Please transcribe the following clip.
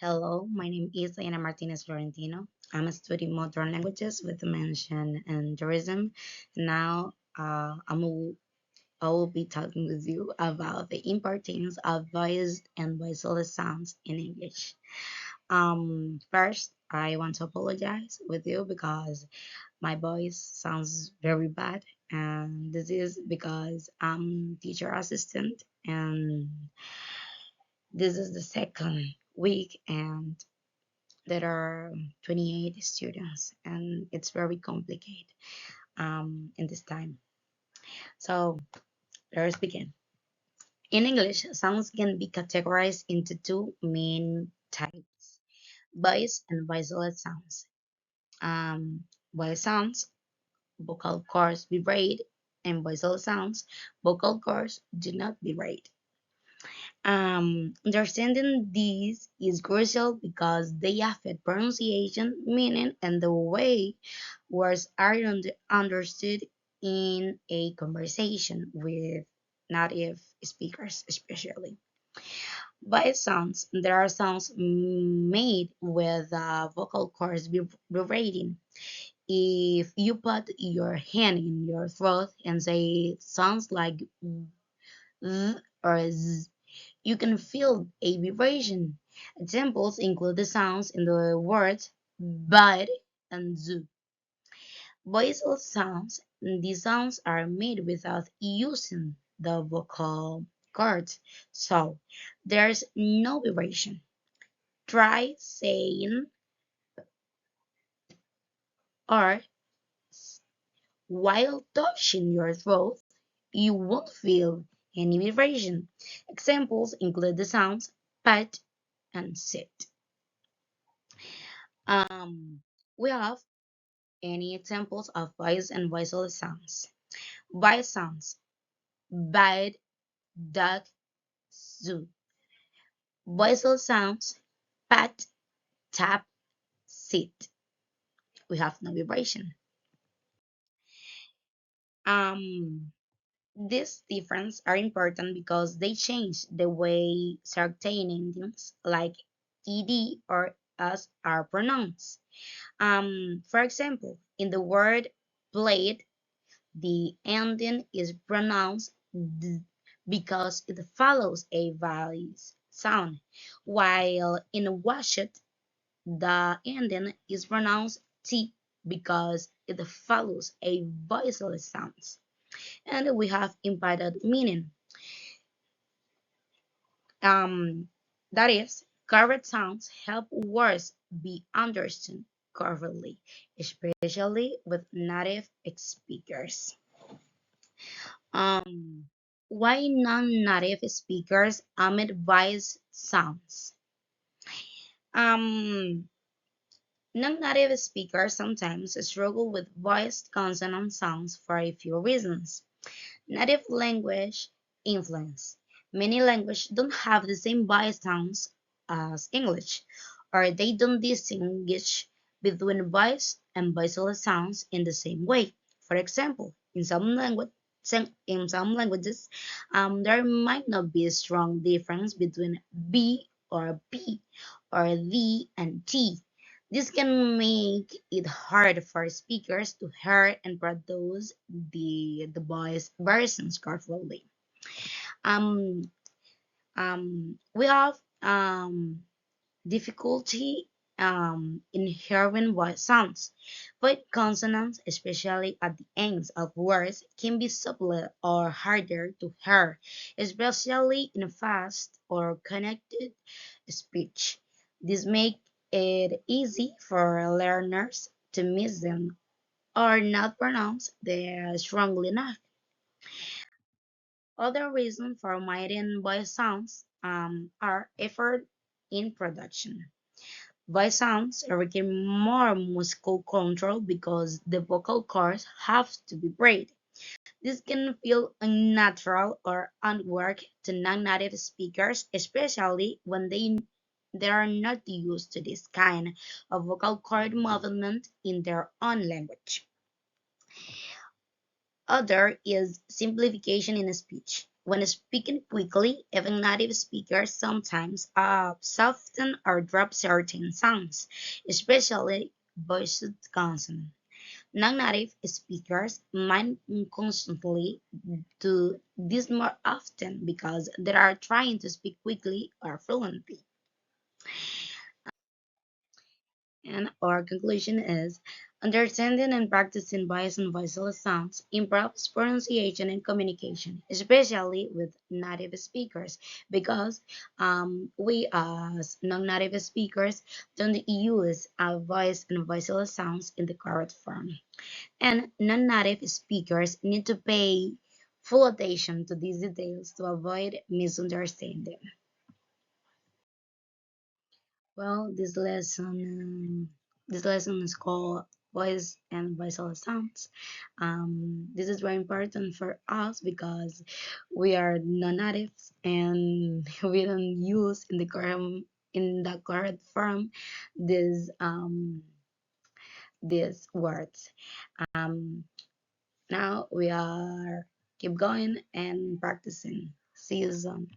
Hello, my name is Diana Martinez Florentino. I'm studying modern languages with a mention in tourism. Now, I will be talking with you about the importance of voice and voiceless sounds in English. First, I want to apologize with you because my voice sounds very bad, and this is because I'm teacher assistant, and this is the second week, and there are 28 students and it's very complicated in this time. So let's begin. In English, sounds can be categorized into two main types: voice and voiceless sounds. Voice sounds, vocal cords vibrate, and voiceless sounds, vocal cords do not vibrate. Understanding these is crucial because they affect pronunciation, meaning, and the way words are understood in a conversation with native speakers, especially. By sounds, there are sounds made with vocal cords vibrating. If you put your hand in your throat and say sounds like Z or Z, you can feel a vibration. Examples include the sounds in the words bud and zoo. Voiceless sounds, these sounds are made without using the vocal cords, so there's no vibration. Try saying or while touching your throat, you won't feel any vibration. Examples include the sounds pat and sit. Um, we have any examples of voice and voiceless sounds. Voice sounds: bite, duck, zoo. Voiceless sounds: pat, tap, sit. We have no vibration. Um, these differences are important because they change the way certain endings like ed or s are pronounced. For example, in the word plate, the ending is pronounced d because it follows a vowel sound, while in washed, the ending is pronounced t because it follows a voiceless sound. And we have imparted meaning. That is, correct sounds help words be understood correctly, especially with native speakers. Um, why non-native speakers omit voice sounds? Um, Non-native speakers sometimes struggle with voiced consonant sounds for a few reasons. Native language influence. Many languages don't have the same voiced sounds as English, or they don't distinguish between voiced and voiceless sounds in the same way. For example, in some languages, there might not be a strong difference between B or P or the and T. This can make it hard for speakers to hear and produce the voice versions carefully. Um, we have difficulty in hearing voice sounds. Voice consonants, especially at the ends of words, can be subtler or harder to hear, especially in fast or connected speech. This makes it easy for learners to miss them or not pronounce them strongly enough. Other reasons for omitting voice sounds are effort in production. Voice sounds require more musical control because the vocal cords have to be vibrate. This can feel unnatural or awkward to non-native speakers, especially when they are not used to this kind of vocal cord movement in their own language. Other is simplification in speech. When speaking quickly, even native speakers sometimes soften or drop certain sounds, especially voiced consonants. Non-native speakers might constantly do this more often because they are trying to speak quickly or fluently. And our conclusion is understanding and practicing voice and voiceless sounds improves pronunciation and communication, especially with native speakers, because we as non-native speakers don't use our voice and voiceless sounds in the correct form. And non-native speakers need to pay full attention to these details to avoid misunderstanding. Well, this lesson is called voice and voiceless sounds. This is very important for us because we are non-natives and we don't use in the correct form these these words. Um, Now we are keep going and practicing. See you soon.